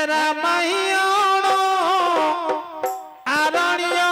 रामायण आरण्य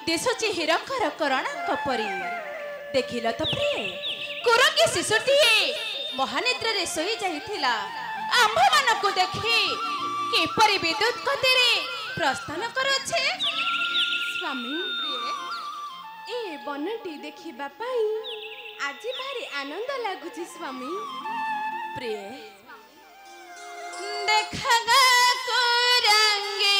दिशुची हिरंकर करणा परी देखिल तो प्रिय कुरंगी शिशुटी महानिद्रा रे सोई जाइथिला आंभ मानकु देखि किपरि विद्युत गतिरे प्रस्थान करछे स्वामी प्रिय ए बनटी देखिबा पई आज भारी आनंद लागुची स्वामी प्रिय देखगा कुरंगी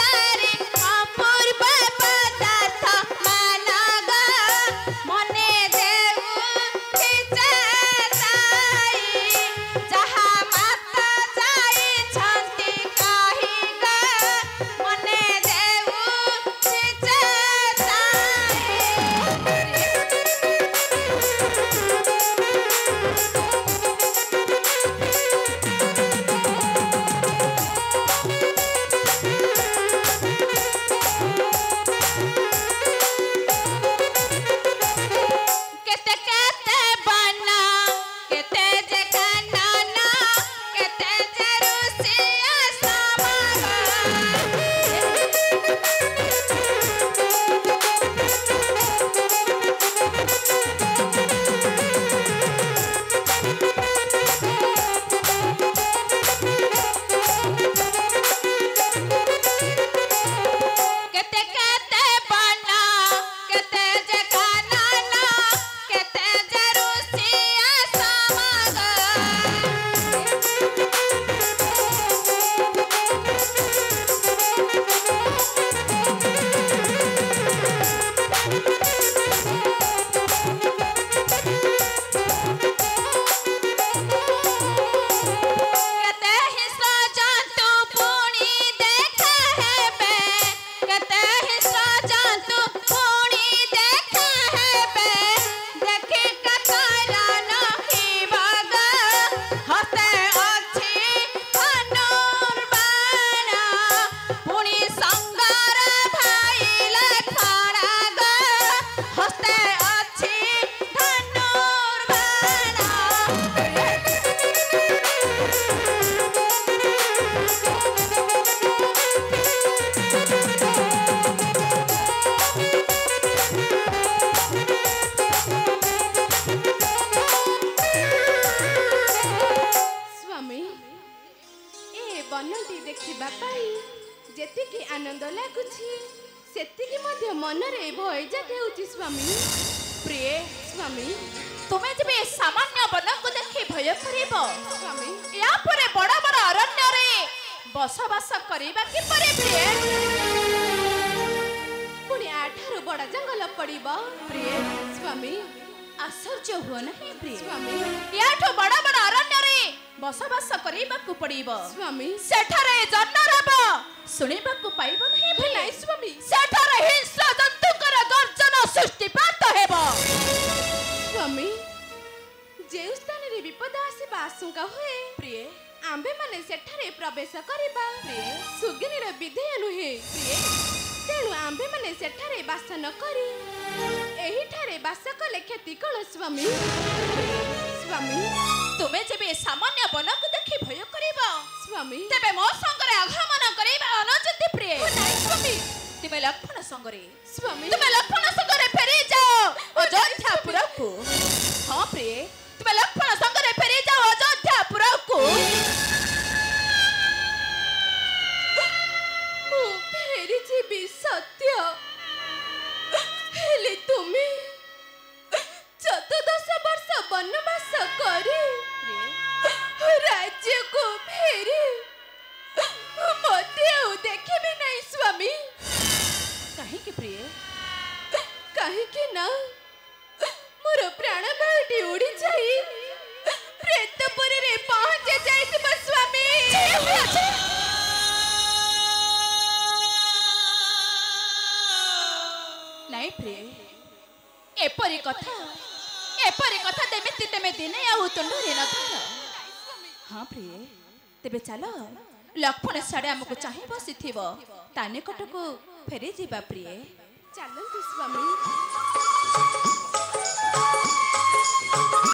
ତାରି ଅପୂର୍ବ ପଦାର୍ଥ ମାନଗ ମନେ ଦେଉଛି ଚେତାଇ ଯାହା ମାତା ଯାଇଛନ୍ତି କହିଗ ମନେ ଦେଉଛି କେତେ କେତେ ବନ କେତେ ଯେ କାନନ କେତେ ଯେ ଋଷିଆ ସମାଗ କେତେ କେତେ ବନ କେତେ ଯେ କାନନ କେତେ ଯେ ଋଷିଆ ସମାଗ କେତେ ହିଂସ୍ର ଜନ୍ତୁ ପୁଣି ଦେଖା ହେବେ କେତେ ହିଂସ୍ର ଜନ୍ତୁ ପୁଣି ଦେଖା ହେବେ ଦେଖି କାକର ନହିବଗ ହସ୍ତେ ଅଛି ଧନୁର୍ବାଣ ପୁଣି ସଙ୍ଗର ଭାଇଲେ ଖଡ଼ଗ ହସ୍ତେ ଅଛି ଧନୁର୍ବାଣ ସ୍ୱାମୀ ଏ ବନଟି ଦେଖିବା ପାଇଁ ଯେତିକି ଆନନ୍ଦ ଲାଗୁଛି ସେତିକି ମଧ୍ୟ ମନରେ ଭୟ ଜାଗେଉଛି ସ୍ୱାମୀ। ପ୍ରିୟ ସ୍ୱାମୀ ତୁମେ ଯେବେ ଏ ସାମାନ୍ୟ ବନକୁ ଦେଖି ଭୟ କରିବ ସ୍ୱାମୀ ୟା ପରେ ବଡ଼ ବଡ଼ ଅରଣ୍ୟରେ ବସବାସ କରିବା କିପରି ପ୍ରିୟ ପୁଣି ଆଠାରୁ ବଡ଼ ଜଙ୍ଗଲ ପଡ଼ିବ। ପ୍ରିୟ ସ୍ୱାମୀ ଆଶ୍ଚର୍ଯ୍ୟ ହୁଅ ନାହିଁ ପ୍ରିୟ ସ୍ୱାମୀ ୟାଠୁ ବଡ଼ ବଡ଼ ଅରଣ୍ୟରେ ବସବାସ କରିବାକୁ ପଡ଼ିବ ସ୍ୱାମୀ ସେଠାରେ ଜନରବ ଶୁଣିବାକୁ ପାଇବ ନାହିଁ ପ୍ରିୟ ନାଇଁ ସ୍ୱାମୀ ସେଠାରେ ହିଂସ୍ର ଜନ୍ତୁଙ୍କର ଗର୍ଜନ ସୃଷ୍ଟିପାତ ହେବ ସ୍ୱାମୀ ଯେଉଁ ସ୍ଥାନରେ ବିପଦ ଆସିବା ଆଶଙ୍କା ହୁଏ ପ୍ରିୟ ଆମ୍ଭେମାନେ ସେଠାରେ ପ୍ରବେଶ କରିବା ପ୍ରିୟ ସୁଗିନୀର ବିଧେୟ ନୁହେଁ। ପ୍ରିୟ ତେଣୁ ଆମ୍ଭେମାନେ ସେଠାରେ ବାସ ନ କରି ଏହିଠାରେ ବାସ କଲେ କ୍ଷତି କଣ ସ୍ୱାମୀ? ସ୍ୱାମୀ ତୁମେ ଯେବେ ଏ ସାମାନ୍ୟ ବନକୁ ଦେଖି ଭୟ କରିବ ସ୍ୱାମୀ ତେବେ ମୋ ସଙ୍ଗରେ ଆଗମନ କରିବା ଅନୁଚିତ ପ୍ରିୟ ନାଇଁ ସ୍ୱାମୀ ତୁମେ ଲକ୍ଷ୍ମଣ ସଙ୍ଗରେ ସ୍ୱାମୀ ତୁମେ ଲକ୍ଷ୍ମଣ ସଙ୍ଗରେ ଫେରି ଯାଅ ଅଯୋଧ୍ୟାପୁରକୁ ହଁ ପ୍ରିୟ ତୁମେ ଲକ୍ଷ୍ମଣ ସଙ୍ଗରେ ଫେରି ଯାଅ ଅଯୋଧ୍ୟାପୁରକୁ ମୁଁ ଫେରିଯିବି ସତ୍ୟ ହେଲେ ତୁମେ 14 ବର୍ଷ ବନବାସ କରି ରାଜ୍ୟକୁ ଫେରି ମୋତେ ଆଉ ଦେଖିବି ନାହିଁ ସ୍ୱାମୀ। କାହିଁକି ପ୍ରିୟ କାହିଁକି ନା ମୋର ପ୍ରାଣବାୟୁଟି ଉଡ଼ି ଯାଇ ପ୍ରେତପୁରୀରେ ପହଞ୍ଚି ଯାଇଥିବ ସ୍ୱାମୀ। ନାଇଁ ପ୍ରିୟ ଏପରି କଥା ଯେମିତି ତେମେ ଦିନେ ଆଉ ତୁଣ୍ଡରେ ନଥିଲ ହଁ ପ୍ରିୟ ତେବେ ଚାଲ ଲକ୍ଷ୍ମଣ ସାଡ଼େ ଆମକୁ ଚାହିଁ ବସିଥିବ ତା ନିକଟକୁ ଫେରି ଯିବା ପ୍ରିୟ ଚାଲନ୍ତୁ ସ୍ୱାମୀ।